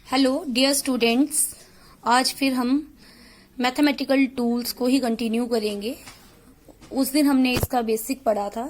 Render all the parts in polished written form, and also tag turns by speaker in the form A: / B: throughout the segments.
A: Hello dear students, आज फिर हम मैथमेटिकल टूल्स को ही कंटिन्यू करेंगे। उस दिन हमने इसका बेसिक पढ़ा था,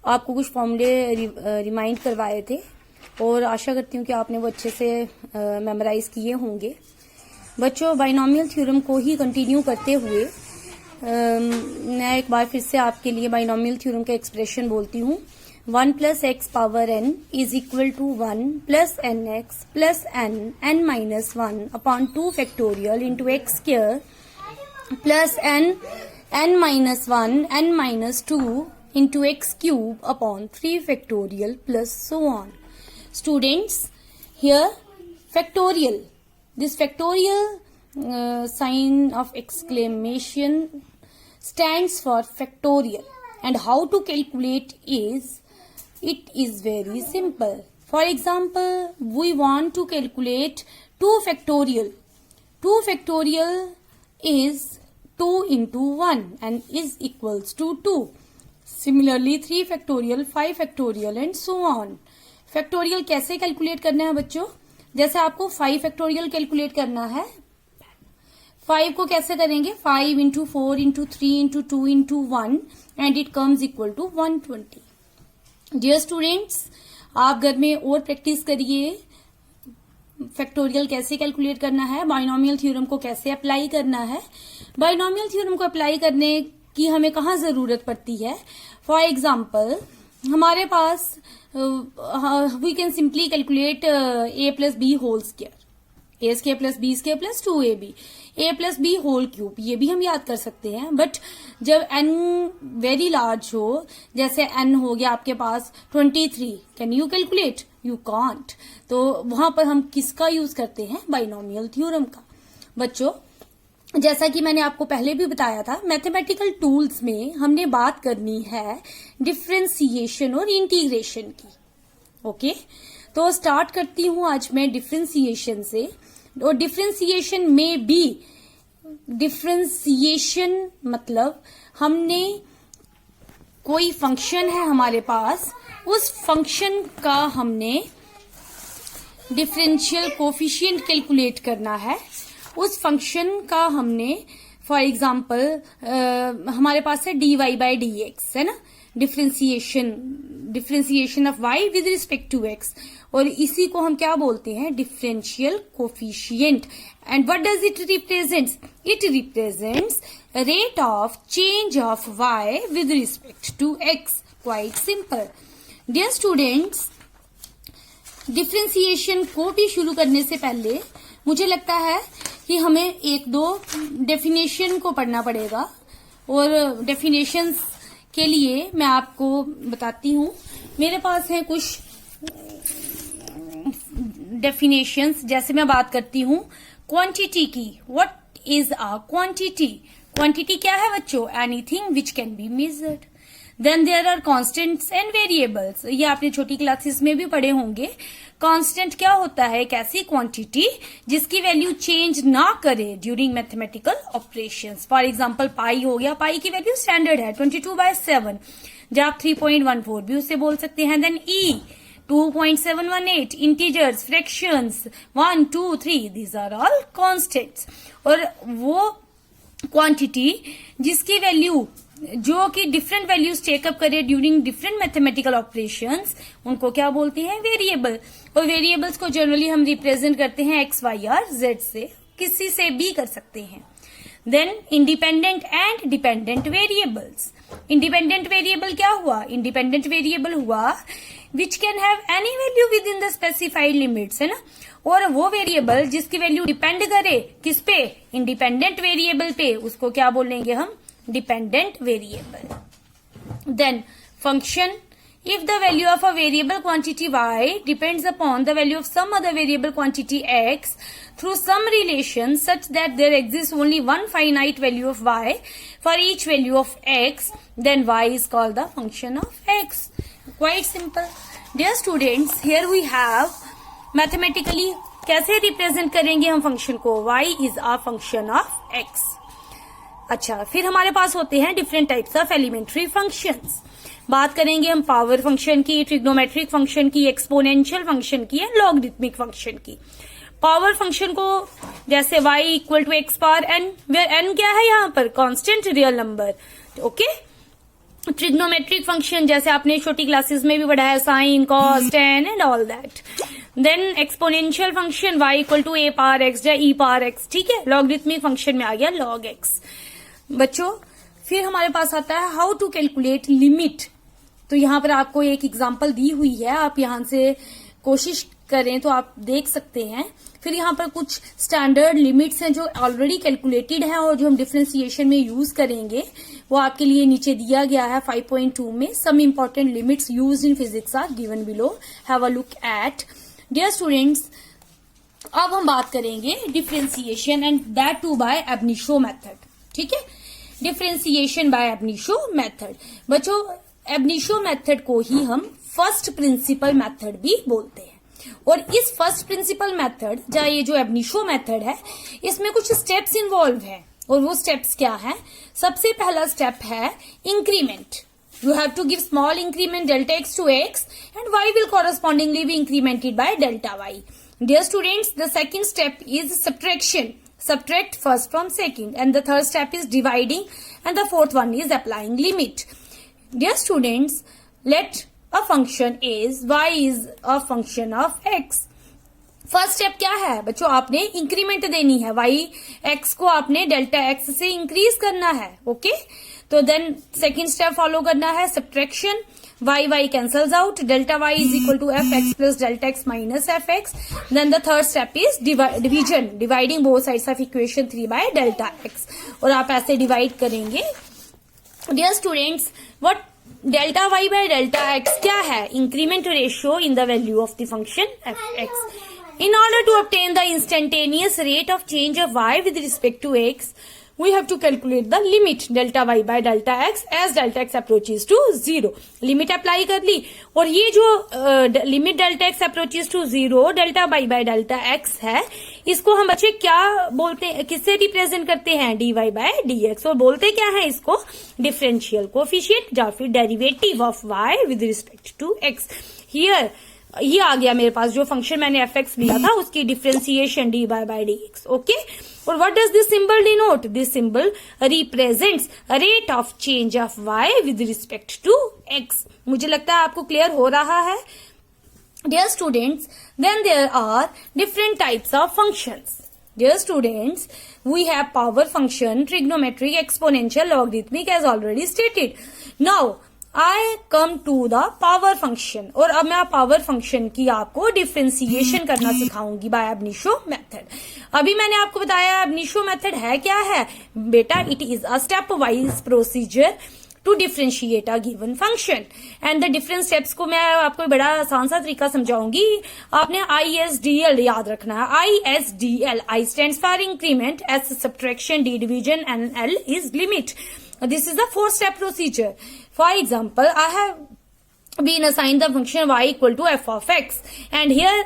A: आपको कुछ फॉर्मूले रिमाइंड करवाए थे और आशा करती हूँ कि आपने वो अच्छे से मेमोराइज किए होंगे। बच्चों, बाइनोमियल थ्योरम को ही कंटिन्यू करते हुए मैं एक बार फिर से आपके लिए बाइनोमियल थ्योरम का एक्सप्रेशन बोलती हूँ। 1 plus x power n is equal to 1 plus nx plus n minus 1 upon 2 factorial into x square plus n minus 1 n minus 2 into x cube upon 3 factorial plus so on. Students, here factorial, this factorial sign of exclamation stands for factorial, and how to calculate it is very simple. For example, we want to calculate 2 factorial. 2 factorial is 2 into 1 and is equals to 2. Similarly, 3 factorial, 5 factorial and so on. Factorial कैसे calculate करना है बच्चों? जैसे आपको 5 factorial calculate करना है, 5 को कैसे करेंगे? 5 into 4 into 3 into 2 into 1 and it comes equal to 120. Dear students, आप घर में और प्रैक्टिस करिए फैक्टोरियल कैसे कैलकुलेट करना है, बाइनोमियल थ्योरम को कैसे अप्लाई करना है। बाइनोमियल थ्योरम को अप्लाई करने की हमें कहाँ जरूरत पड़ती है? फॉर एग्जाम्पल, हमारे पास we can simply calculate a plus b whole square, a square plus b square plus 2ab, a plus b whole cube, ये भी हम याद कर सकते हैं। बट जब n वेरी लार्ज हो, जैसे n हो गया आपके पास 23, can you calculate? You can't. तो वहां पर हम किसका यूज करते हैं? बाइनोमियल थ्योरम का। बच्चों, जैसा कि मैंने आपको पहले भी बताया था, मैथमेटिकल टूल्स में हमने बात करनी है डिफरेंशिएशन और इंटीग्रेशन की। ओके, तो स्टार्ट करती हूं आज मैं डिफरेंशिएशन से। और डिफरेंशिएशन में भी, डिफरेंशिएशन मतलब हमने कोई फंक्शन है हमारे पास, उस फंक्शन का हमने डिफरेंशियल कोफिशिएंट कैलकुलेट करना है। उस फंक्शन का हमने, फॉर एग्जाम्पल हमारे पास है dy by dx, है ना, differentiation of y with respect to x, और इसी को हम क्या बोलते हैं? Differential coefficient. And what does it represents? It represents rate of change of y with respect to x। Quite simple. Dear students, differentiation को भी शुरू करने से पहले मुझे लगता है कि हमें एक दो डेफिनेशन को पढ़ना पड़ेगा, और डेफिनेशंस के लिए मैं आपको बताती हूं। मेरे पास है कुछ डेफिनेशंस। जैसे मैं बात करती हूं क्वांटिटी की। What is a quantity? Quantity क्या है बच्चों? Anything which can be measured. Then there are constants and variables. ये आपने छोटी क्लासेस में भी पढ़े होंगे। कांस्टेंट क्या होता है? एक ऐसी क्वांटिटी जिसकी वैल्यू चेंज ना करे during mathematical operations. For example, pi हो गया, पाई की वैल्यू स्टैंडर्ड है 22/7, जब आप 3.14 भी उससे बोल सकते हैं। Then e 2.718, integers, fractions 1, 2, 3, these are all constants. और वो क्वांटिटी जिसकी वैल्यू, जो कि डिफरेंट वैल्यूज टेकअप करे ड्यूरिंग डिफरेंट मैथमेटिकल ऑपरेशंस, उनको क्या बोलते हैं? वेरिएबल। और वेरिएबल्स को जनरली हम रिप्रेजेंट करते हैं एक्स, वाई और जेड से, किसी से भी कर सकते हैं। Then independent and dependent variables. Independent variable क्या हुआ? इंडिपेंडेंट वेरिएबल हुआ which can have any value within the specified limits, है ना। और वो वेरिएबल जिसकी वैल्यू डिपेंड करे किस पे? इंडिपेंडेंट वेरिएबल पे, उसको क्या बोलेंगे हम? Dependent variable. Then function, if the value of a variable quantity y depends upon the value of some other variable quantity x through some relation such that there exists only one finite value of y for each value of x, then y is called the function of x. Quite simple. Dear students, here we have mathematically कैसे represent करेंगे हम function को? y is a function of x. अच्छा, फिर हमारे पास होते हैं different types of elementary functions. बात करेंगे हम पावर फंक्शन की, ट्रिग्नोमेट्रिक फंक्शन की, एक्सपोनेंशियल फंक्शन की, लॉगरिथमिक फंक्शन की। पावर फंक्शन को जैसे y equal to x power n, where n क्या है यहाँ पर, constant real number, okay. Trigonometric function जैसे आपने छोटी क्लासेस में भी पढ़ा है, sine, cos, tan and all that. Then exponential function y equal to a power x या e पावर x, ठीक है। लॉगरिथमिक फंक्शन में आ गया log x। बच्चों फिर हमारे पास आता है हाउ टू कैलकुलेट लिमिट। तो यहाँ पर आपको एक एग्जांपल दी हुई है, आप यहाँ से कोशिश करें तो आप देख सकते हैं। फिर यहाँ पर कुछ स्टैंडर्ड लिमिट्स हैं जो ऑलरेडी कैलकुलेटेड हैं और जो हम डिफरेंशिएशन में यूज करेंगे, वो आपके लिए नीचे दिया गया है 5.2 में। Some important limits used in physics are given below, have a look at. Dear students, अब हम बात करेंगे differentiation and that too by ab initio method, ठीक है। Differentiation by ab initio method. बच्चों एब इनिशियो मेथड को ही हम first principle method भी बोलते हैं। और इस फर्स्ट प्रिंसिपल मेथड या ये जो एब इनिशियो मेथड है, इसमें कुछ स्टेप्स इन्वॉल्व है। और वो स्टेप्स क्या है? सबसे पहला स्टेप है increment. You have to give small increment delta x to x and y will correspondingly be incremented by delta y. Dear students, the second step is subtraction. Subtract first from second, and the third step is dividing, and the fourth one is applying limit. Dear students, let a function is y is a function of x. First step क्या है बच्चों? आपने increment देनी है, y x को आपने delta x से increase करना है, ओके। तो देन सेकेंड स्टेप फॉलो करना है subtraction, y cancels out, delta y is equal to f x plus delta x minus f x. Then the third step is division, dividing both sides of equation 3 by delta x. और आप ऐसे divide करेंगे। Dear students, what delta y by delta x क्या है? Increment ratio in the value of the function f x. In order to obtain the instantaneous rate of change of y with respect to x, we have to calculate the limit delta y by delta x as delta x approaches to 0. Limit apply कर ली, और ये जो limit delta x approaches to 0, delta y by delta x है, इसको हम बच्चे क्या बोलते हैं, किससे रिप्रेजेंट करते हैं? dy by dx। और बोलते क्या है इसको? डिफरेंशियल कोफिशिएंट या फिर derivative of y with respect to x। Here ये आ गया मेरे पास जो फंक्शन मैंने एफ एक्स लिया था, उसकी differentiation d y by d x, okay. और what does this symbol denote? This symbol represents rate of change of y with respect to x. मुझे लगता है आपको क्लियर हो रहा है। Dear students, then there are different types of functions. Dear students, we have power function, trigonometric, exponential, logarithmic as already stated. Now, I come to the power function, और अब मैं पावर फंक्शन की आपको differentiation करना सिखाऊंगी bye ab initio method. अभी मैंने आपको बताया एब इनिशियो मेथड है क्या है बेटा? It is a step wise procedure to differentiate a given function, and the different steps को मैं आपको बड़ा आसान सा तरीका समझाऊंगी। आपने ISDL याद रखना है। ISDL, I stands for increment, S subtraction, D division and L is limit. This is the 4-step procedure. For example, I have been assigned the function y equal to f of x, and here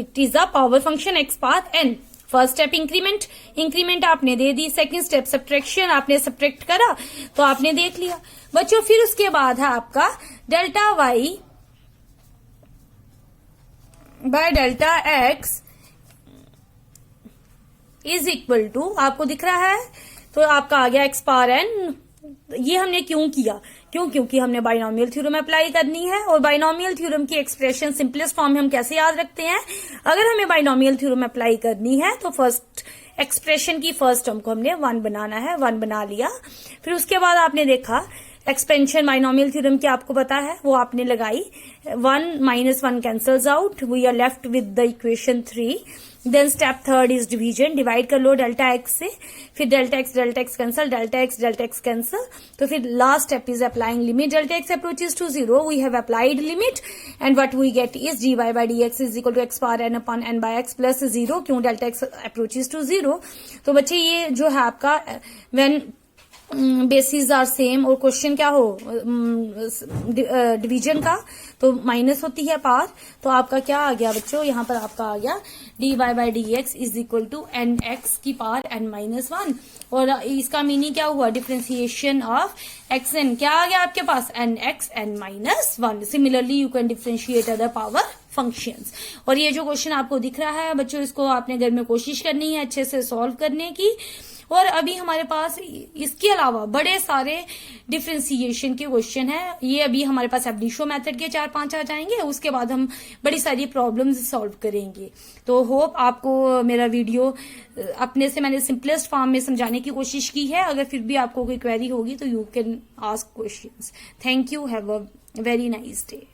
A: it is a power function x power n. First step increment, increment आपने दे दी। Second step subtraction, आपने subtract करा तो आपने देख लिया बच्चों। फिर उसके बाद है आपका delta y by delta x is equal to, आपको दिख रहा है, तो आपका आ गया x पावर n। ये हमने क्यों किया? क्योंकि हमने बाइनोमियल थ्योरम अप्लाई करनी है, और बाइनोमियल थ्योरम की एक्सप्रेशन सिंपलेस्ट फॉर्म में हम कैसे याद रखते हैं? अगर हमें बाइनोमियल थ्योरम अप्लाई करनी है तो फर्स्ट एक्सप्रेशन की फर्स्ट टर्म को हमने 1 बनाना है, 1 बना लिया। फिर उसके बाद आपने देखा एक्सपेंशन बाइनोमियल थ्योरम की आपको पता है, वो आपने लगाई, 1 - 1 cancels out, we are left with the equation 3। Then step third is division, divide कर लो डेल्टा एक्स से, फिर delta x cancel, delta x cancel. तो फिर last step is applying limit delta x approaches to 0, we have applied limit, and what we get is dy by dx is equal to x power n upon n by x plus 0, क्यों delta x approaches to 0। तो बच्चे ये जो है आपका when basis are same, और question क्या हो डिवीजन का, तो माइनस होती है पावर, तो आपका क्या आ गया बच्चों? यहाँ पर आपका आ गया dy by dx is equal to nx की पावर n माइनस 1, और इसका मीनिंग क्या हुआ? डिफरेंशिएशन ऑफ xn क्या आ गया आपके पास? nx n minus 1। Similarly you can differentiate other power functions. और ये जो क्वेश्चन आपको दिख रहा है बच्चों, इसको आपने घर में कोशिश करनी है अच्छे से सॉल्व करने की। और अभी हमारे पास इसके अलावा बड़े सारे डिफरेंशिएशन के क्वेश्चन है। ये अभी हमारे पास एब्लिशो मेथड के 4-5 आ जाएंगे, उसके बाद हम बड़ी सारी प्रॉब्लम्स सॉल्व करेंगे। तो होप आपको मेरा वीडियो अपने से मैंने सिंपलेस्ट फॉर्म में समझाने की कोशिश की है। अगर फिर भी आपको कोई क्वेरी होगी तो you can ask questions. Thank you, have a very nice day.